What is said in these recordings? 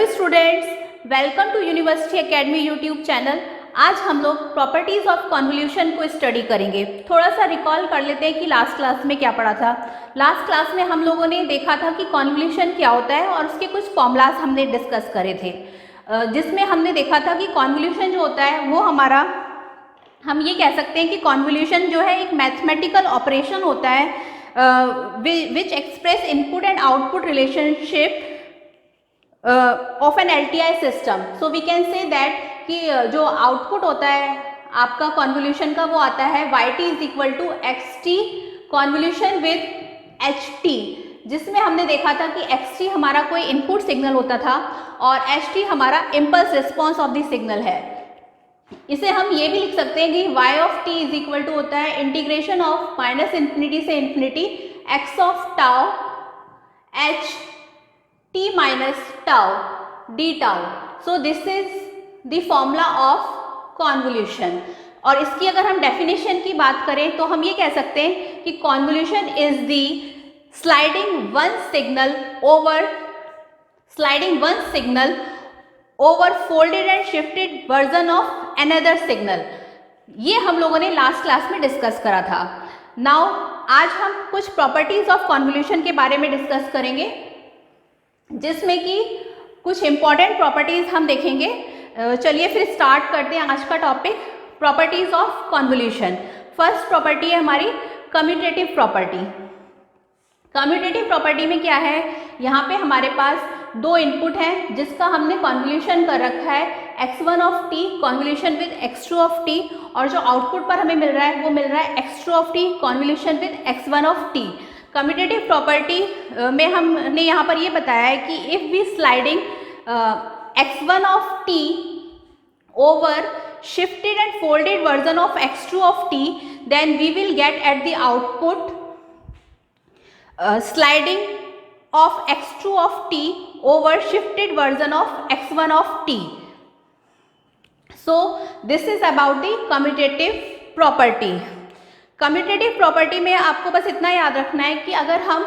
Hello students, welcome to university academy YouTube channel. आज हम लोग प्रॉपर्टीज ऑफ कॉन्वोल्यूशन को स्टडी करेंगे। थोड़ा सा रिकॉल कर लेते हैं कि लास्ट क्लास में क्या पढ़ा था। लास्ट क्लास में हम लोगों ने देखा था कि कॉन्वोल्यूशन क्या होता है और उसके कुछ फॉर्मूलाज हमने डिस्कस करे थे, जिसमें हमने देखा था कि कॉन्वोल्यूशन जो होता है वो हमारा, हम ये कह सकते हैं कि कॉन्वोल्यूशन जो है एक मैथमेटिकल ऑपरेशन होता है which express input and output relationship of an LTI system. So we can say that कि जो आउटपुट होता है आपका कॉन्वोल्यूशन का वो आता है yt is equal to xt convolution with ht, जिसमें हमने देखा था कि xt हमारा कोई इनपुट सिग्नल होता था और ht हमारा impulse response of the signal है। इसे हम ये भी लिख सकते हैं कि y of t is equal to होता है इंटीग्रेशन ऑफ माइनस इन्फिनिटी से infinity x of tau h t minus tau d tau। so this is the formula of convolution। और इसकी अगर हम डेफिनेशन की बात करें तो हम ये कह सकते हैं कि convolution is the sliding one signal over folded and shifted version of another signal। ये हम लोगों ने लास्ट क्लास में डिस्कस करा था। नाउ आज हम कुछ प्रॉपर्टीज ऑफ कॉन्वोल्यूशन के बारे में डिस्कस करेंगे, जिसमें कि कुछ इंपॉर्टेंट प्रॉपर्टीज हम देखेंगे। चलिए फिर स्टार्ट करते हैं आज का topic, properties of convolution. First property है हमारी कम्यूटेटिव प्रॉपर्टी। कम्यूटेटिव प्रॉपर्टी में क्या है, यहाँ पे हमारे पास दो इनपुट हैं जिसका हमने कॉन्वोल्यूशन कर रखा है x1 of t convolution with x2 of t, और जो आउटपुट पर हमें मिल रहा है वो मिल रहा है x2 of t convolution with x1 of t। Commutative property में हमने यहाँ पर ये बताया है कि if we sliding x1 of t over shifted and folded version of x2 of t, then we will get at the output sliding of x2 of t over shifted version of x1 of t। So this is about the commutative property। Commutative property में आपको बस इतना याद रखना है कि अगर हम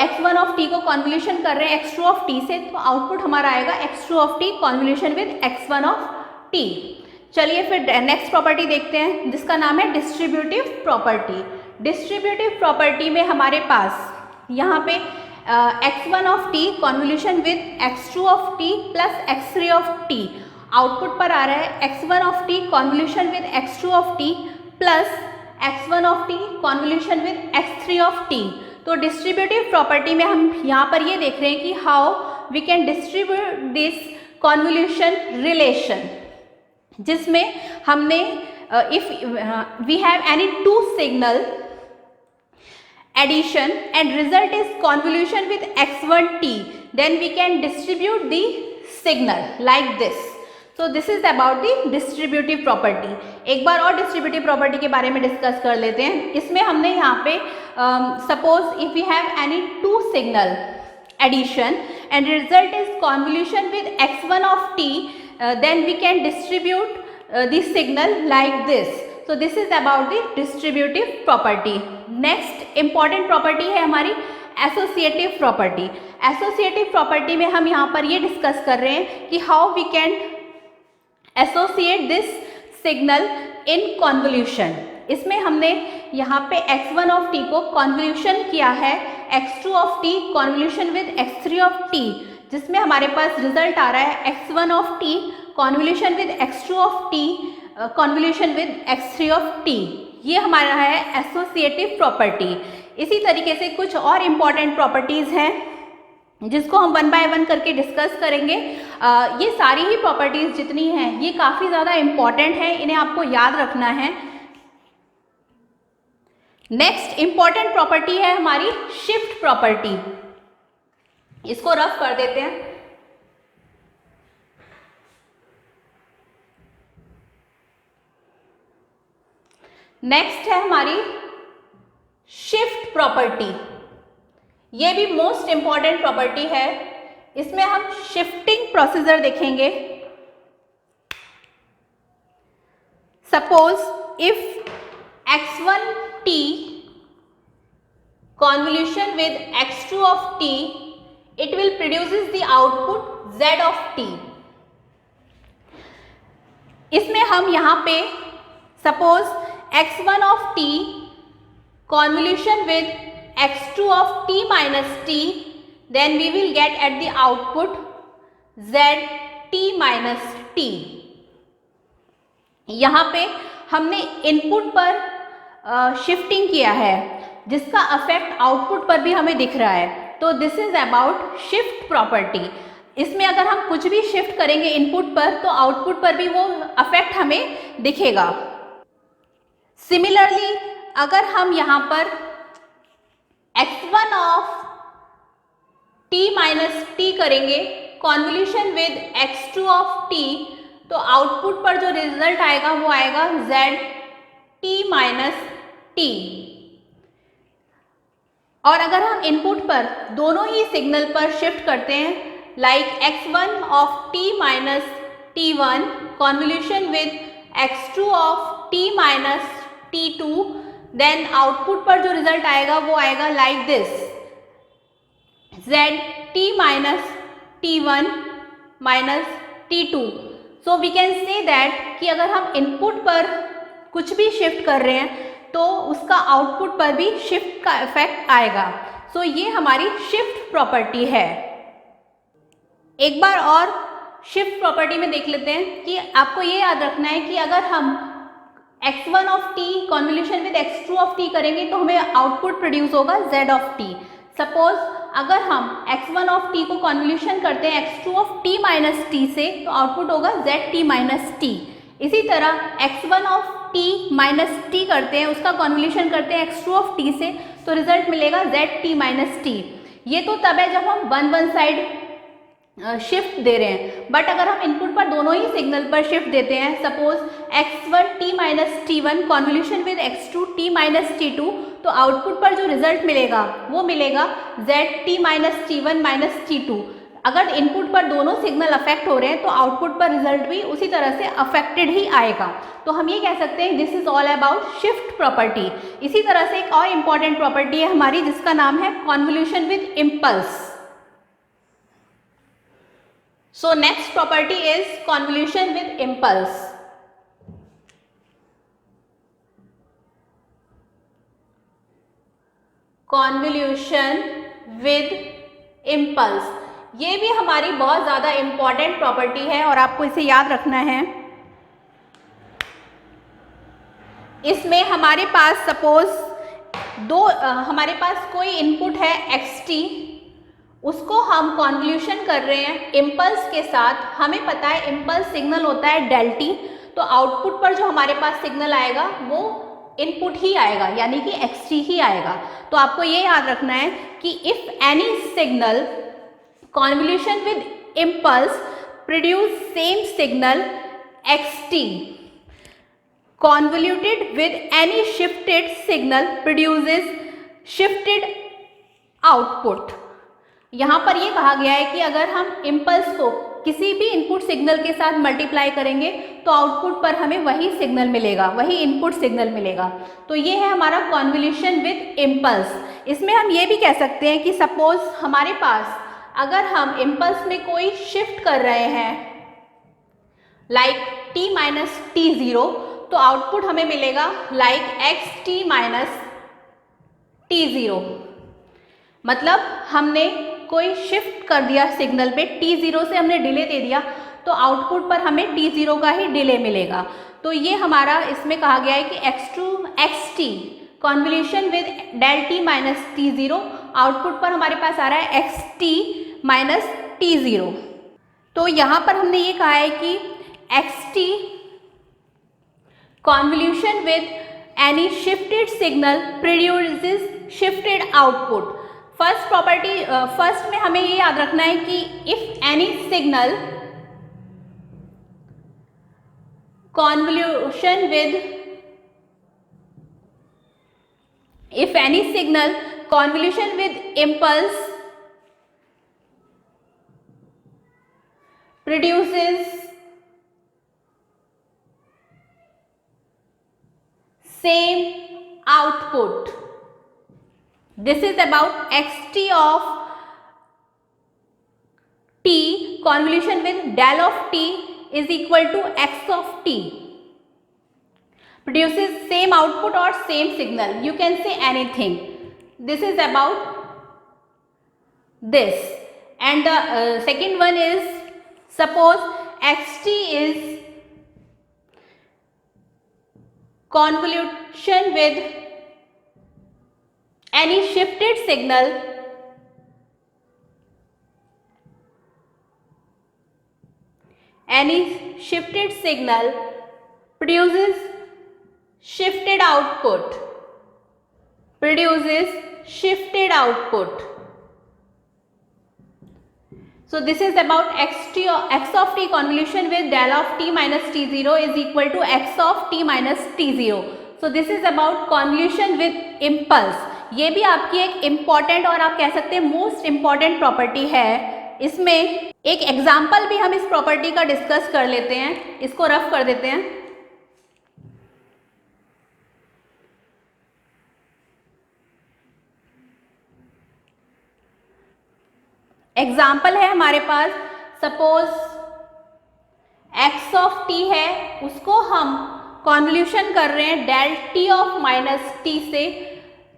x1 ऑफ t को कॉन्वोल्यूशन कर रहे हैं x2 ऑफ t से, तो आउटपुट हमारा आएगा x2 of t convolution with x1 of t। चलिए फिर नेक्स्ट प्रॉपर्टी देखते हैं, जिसका नाम है डिस्ट्रीब्यूटिव प्रॉपर्टी। डिस्ट्रीब्यूटिव प्रॉपर्टी में हमारे पास यहाँ पे x1 of t convolution with x2 of t plus x3 of t, output पर आ रहा है x1 of t convolution with x2 of t plus x1 of t convolution with x3 of t। तो distributive property में हम यहाँ पर ये देख रहे हैं कि how we can distribute this convolution relation, जिसमें हमने if we have any two signal addition and result is convolution with x1t, then we can distribute the signal like this। so this is about the distributive property। एक बार और distributive property के बारे में discuss कर लेते हैं। इसमें हमने यहाँ पे suppose if we have any two signal addition and result is convolution with x1 of t, then we can distribute the signal like this। so this is about the distributive property। Next important property है हमारी associative property. Associative property में हम यहाँ पर ये discuss कर रहे हैं कि how we can associate this signal in convolution. इसमें हमने यहाँ पे x1 ऑफ t को कॉन्वोल्यूशन किया है x2 of t convolution with x3 of t, जिसमें हमारे पास रिजल्ट आ रहा है x1 of t convolution with x2 of t convolution with x3 of t। ये हमारा है एसोसिएटिव प्रॉपर्टी। इसी तरीके से कुछ और इम्पॉर्टेंट प्रॉपर्टीज़ हैं जिसको हम वन बाय वन करके डिस्कस करेंगे। ये सारी ही प्रॉपर्टीज़ जितनी हैं ये काफ़ी ज़्यादा इम्पॉर्टेंट हैं, इन्हें आपको याद रखना है। नेक्स्ट इम्पॉर्टेंट प्रॉपर्टी है हमारी शिफ्ट प्रॉपर्टी। इसको रफ कर देते हैं। नेक्स्ट है हमारी शिफ्ट प्रॉपर्टी। ये भी मोस्ट इंपॉर्टेंट प्रॉपर्टी है। इसमें हम शिफ्टिंग प्रोसीजर देखेंगे। Suppose if x1t convolution with x2 of t, it will produces the output z of t। इसमें हम यहाँ पे suppose x1 of t convolution with x2 of t minus t, then we will get at the output z t minus t। यहाँ पे हमने input पर shifting किया है जिसका अफेक्ट आउटपुट पर भी हमें दिख रहा है, तो this is about shift property. इसमें अगर हम कुछ भी शिफ्ट करेंगे इनपुट पर तो आउटपुट पर भी वो अफेक्ट हमें दिखेगा। सिमिलरली अगर हम यहाँ पर x1 of t minus t करेंगे convolution with x2 of t, तो आउटपुट पर जो रिजल्ट आएगा वो आएगा z t माइनस टी। और अगर हम इनपुट पर दोनों ही सिग्नल पर शिफ्ट करते हैं like x1 of t minus t1 convolution with x2 of t minus t2, then output पर जो रिजल्ट आएगा वो आएगा like this z t minus t1 minus t2। So we can say that कि अगर हम इनपुट पर कुछ भी शिफ्ट कर रहे हैं तो उसका आउटपुट पर भी शिफ्ट का इफेक्ट आएगा। सो ये हमारी शिफ्ट प्रॉपर्टी है। एक बार और शिफ्ट प्रॉपर्टी में देख लेते हैं कि आपको ये याद रखना है कि अगर हम x1 of t convolution with x2 of t करेंगे तो हमें आउटपुट प्रोड्यूस होगा z ऑफ t। सपोज अगर हम x1 ऑफ t को कॉन्वोल्यूशन करते हैं x2 of t minus t से तो आउटपुट होगा z t माइनस t। इसी तरह x1 of t minus t करते हैं, उसका कॉन्वोल्यूशन करते हैं x2 ऑफ t से, तो रिजल्ट मिलेगा z t माइनस t। ये तो तब है जब हम वन साइड शिफ्ट दे रहे हैं, बट अगर हम इनपुट पर दोनों ही सिग्नल पर शिफ्ट देते हैं, suppose x1 t minus t1 convolution with x2 t minus t2, तो आउटपुट पर जो रिजल्ट मिलेगा वो मिलेगा z t minus t1 minus t2। अगर इनपुट पर दोनों सिग्नल अफेक्ट हो रहे हैं तो आउटपुट पर रिजल्ट भी उसी तरह से अफेक्टेड ही आएगा। तो हम ये कह सकते हैं this is all about shift property. इसी तरह से एक और इम्पॉर्टेंट प्रॉपर्टी है हमारी जिसका नाम है convolution with impulse. So next property is convolution with impulse. Convolution with impulse, ये भी हमारी बहुत ज़्यादा इम्पॉर्टेंट प्रॉपर्टी है और आपको इसे याद रखना है। इसमें हमारे पास सपोज हमारे पास कोई इनपुट है xt, उसको हम कॉन्वोल्यूशन कर रहे हैं इम्पल्स के साथ। हमें पता है इम्पल्स सिग्नल होता है डेल टी, तो आउटपुट पर जो हमारे पास सिग्नल आएगा वो इनपुट ही आएगा यानी कि एक्स टी ही आएगा। तो आपको ये याद रखना है कि if any signal convolution with impulse produce same signal x T, convoluted with any shifted signal produces shifted output. यहाँ पर ये कहा गया है कि अगर हम इम्पल्स को किसी भी इनपुट सिग्नल के साथ मल्टीप्लाई करेंगे तो आउटपुट पर हमें वही सिग्नल मिलेगा, वही इनपुट सिग्नल मिलेगा। तो ये है हमारा कॉन्वोल्यूशन विद इम्पल्स। इसमें हम ये भी कह सकते हैं कि सपोज हमारे पास अगर हम इम्पल्स में कोई शिफ्ट कर रहे हैं like t minus T zero, तो आउटपुट हमें मिलेगा like x T minus T zero. मतलब हमने कोई शिफ्ट कर दिया सिग्नल पे, t0 से हमने डिले दे दिया तो आउटपुट पर हमें t0 का ही डिले मिलेगा। तो ये हमारा इसमें कहा गया है कि xt convolution with del t minus t0, output पर हमारे पास आ रहा है xt माइनस t0। तो यहाँ पर हमने ये कहा है कि xt convolution with any shifted signal produces shifted output. First property first में हमें ये याद रखना है कि if any signal convolution with impulse produces same output, this is about xt of t convolution with del of t is equal to x of t produces same output or same signal. You can say anything. This is about this. And the second one is, suppose xt is convolution with any shifted signal produces shifted output. So this is about x of t convolution with del of t minus t0 is equal to x of t minus t0. So this is about convolution with impulse. ये भी आपकी एक important और आप कह सकते हैं most important property है. इसमें एक एग्जाम्पल भी हम इस प्रॉपर्टी का डिस्कस कर लेते हैं. इसको रफ कर देते हैं. एग्जाम्पल है हमारे पास, सपोज x ऑफ t है, उसको हम कॉन्वल्यूशन कर रहे हैं del t of minus t से.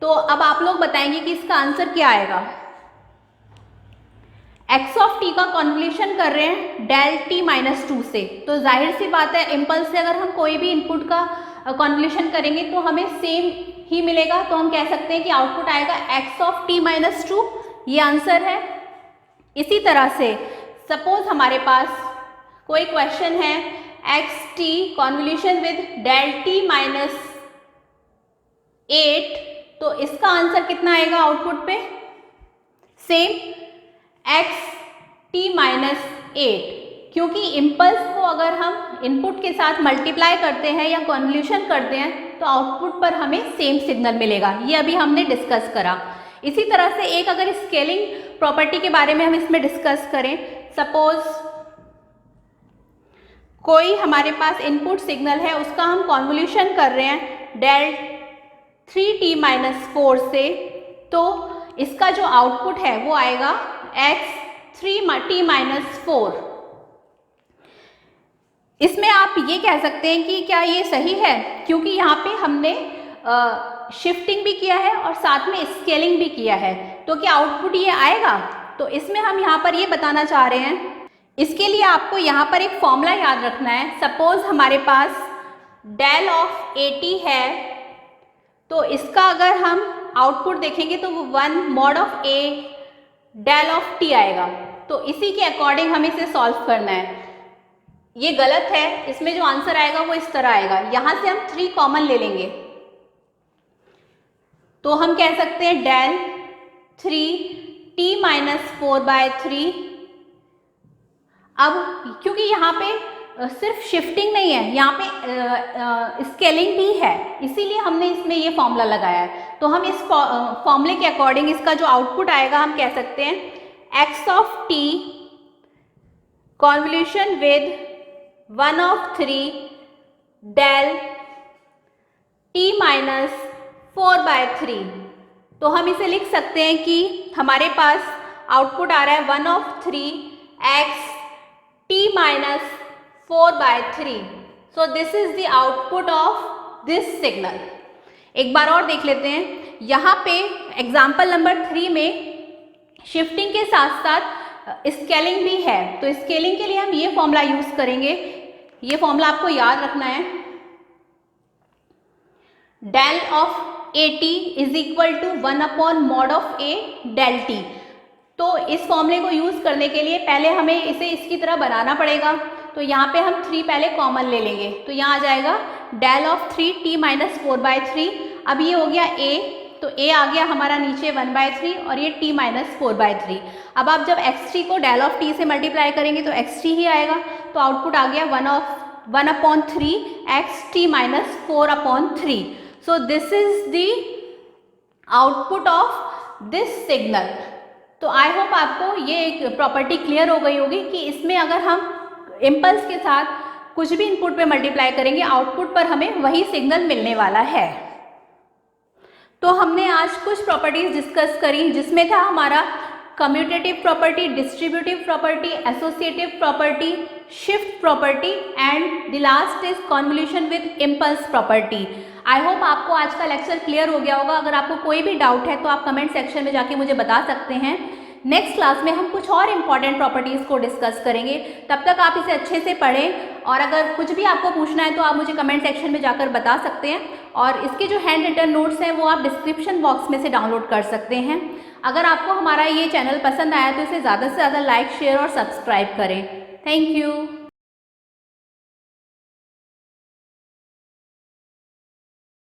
तो अब आप लोग बताएंगे कि इसका आंसर क्या आएगा. x ऑफ t का कॉन्वल्यूशन कर रहे हैं डेल t माइनस 2 से, तो जाहिर सी बात है इम्पल्स से अगर हम कोई भी इनपुट का कॉन्वल्यूशन करेंगे तो हमें सेम ही मिलेगा. तो हम कह सकते हैं कि आउटपुट आएगा x ऑफ t माइनस 2. ये आंसर है. इसी तरह से सपोज हमारे पास कोई क्वेश्चन है X T convolution with del T minus 8, तो इसका आंसर कितना आएगा आउटपुट पे. सेम एक्स टी माइनस 8, क्योंकि इम्पल्स को अगर हम इनपुट के साथ मल्टीप्लाई करते हैं या कॉन्वल्यूशन करते हैं तो आउटपुट पर हमें सेम सिग्नल मिलेगा. ये अभी हमने डिस्कस करा. इसी तरह से एक अगर स्केलिंग प्रॉपर्टी के बारे में हम इसमें डिस्कस करें, सपोज कोई हमारे पास इनपुट सिग्नल है, उसका हम कॉन्वल्यूशन कर रहे हैं डेल 3t माइनस 4 से, तो इसका जो आउटपुट है वो आएगा x 3t माइनस 4. इसमें आप ये कह सकते हैं कि क्या ये सही है, क्योंकि यहाँ पे हमने शिफ्टिंग भी किया है और साथ में स्केलिंग भी किया है, तो क्या आउटपुट ये आएगा. तो इसमें हम यहाँ पर ये बताना चाह रहे हैं. इसके लिए आपको यहाँ पर एक फॉर्मूला याद रखना है. सपोज हमारे पास डेल ऑफ AT है, तो इसका अगर हम आउटपुट देखेंगे तो वो 1 mod of A del of T आएगा. तो इसी के अकॉर्डिंग हमें इसे सॉल्व करना है. ये गलत है, इसमें जो आंसर आएगा वो इस तरह आएगा. यहाँ से हम 3 कॉमन ले लेंगे, तो हम कह सकते हैं डेल 3t माइनस 4/3. अब क्योंकि यहाँ पे सिर्फ शिफ्टिंग नहीं है, यहाँ पे स्केलिंग भी है, इसीलिए हमने इसमें ये फॉर्मूला लगाया है. तो हम इस फॉर्मूले के अकॉर्डिंग इसका जो आउटपुट आएगा हम कह सकते हैं x of t convolution with 1 of 3 del t minus 4/3. तो हम इसे लिख सकते हैं कि हमारे पास आउटपुट आ रहा है 1 of 3 x t minus 4/3. So this is the output of this signal. एक बार और देख लेते हैं. यहाँ पे एग्जाम्पल नंबर 3 में शिफ्टिंग के साथ साथ स्केलिंग भी है, तो स्केलिंग के लिए हम ये फॉर्मूला यूज करेंगे. ये फॉर्मूला आपको याद रखना है. Del of AT is equal to 1 upon mod of A del T. तो इस फॉर्मूले को यूज करने के लिए पहले हमें इसे इसकी तरह बनाना पड़ेगा. तो यहाँ पे हम 3 पहले कॉमन ले लेंगे, तो यहाँ आ जाएगा डेल ऑफ 3t माइनस 4/3. अब ये हो गया A, तो A आ गया हमारा नीचे 1/3 और ये t माइनस 4/3. अब आप जब x3 को डेल ऑफ t से मल्टीप्लाई करेंगे तो x3 ही आएगा. तो आउटपुट आ गया 1/3 xt minus 4/3. So this is the output of this signal. तो आई होप आपको ये एक प्रॉपर्टी क्लियर हो गई होगी कि इसमें अगर हम इम्पल्स के साथ कुछ भी इनपुट पे मल्टीप्लाई करेंगे आउटपुट पर हमें वही सिग्नल मिलने वाला है. तो हमने आज कुछ प्रॉपर्टीज डिस्कस करी, जिसमें था हमारा commutative property, distributive property, associative property, shift property and the last is convolution with impulse property. I hope आपको आज का लेक्चर क्लियर हो गया होगा। अगर आपको कोई भी डाउट है तो आप कमेंट सेक्शन में जाके मुझे बता सकते हैं। नेक्स्ट क्लास में हम कुछ और इम्पॉर्टेंट प्रॉपर्टीज़ को डिस्कस करेंगे। तब तक आप इसे अच्छे से पढ़ें और अगर कुछ भी आपको पूछना है तो आप मुझे कमेंट सेक्शन में जाकर बता सकते हैं और इसके जो हैंड रिटन नोट्स हैं वो आप डिस्क्रिप्शन बॉक्स में से डाउनलोड कर सकते हैं। अगर आपको हमारा ये चैनल पसंद आया तो इसे ज़्यादा से ज़्यादा लाइक, शेयर और सब्सक्राइब करें। Thank you.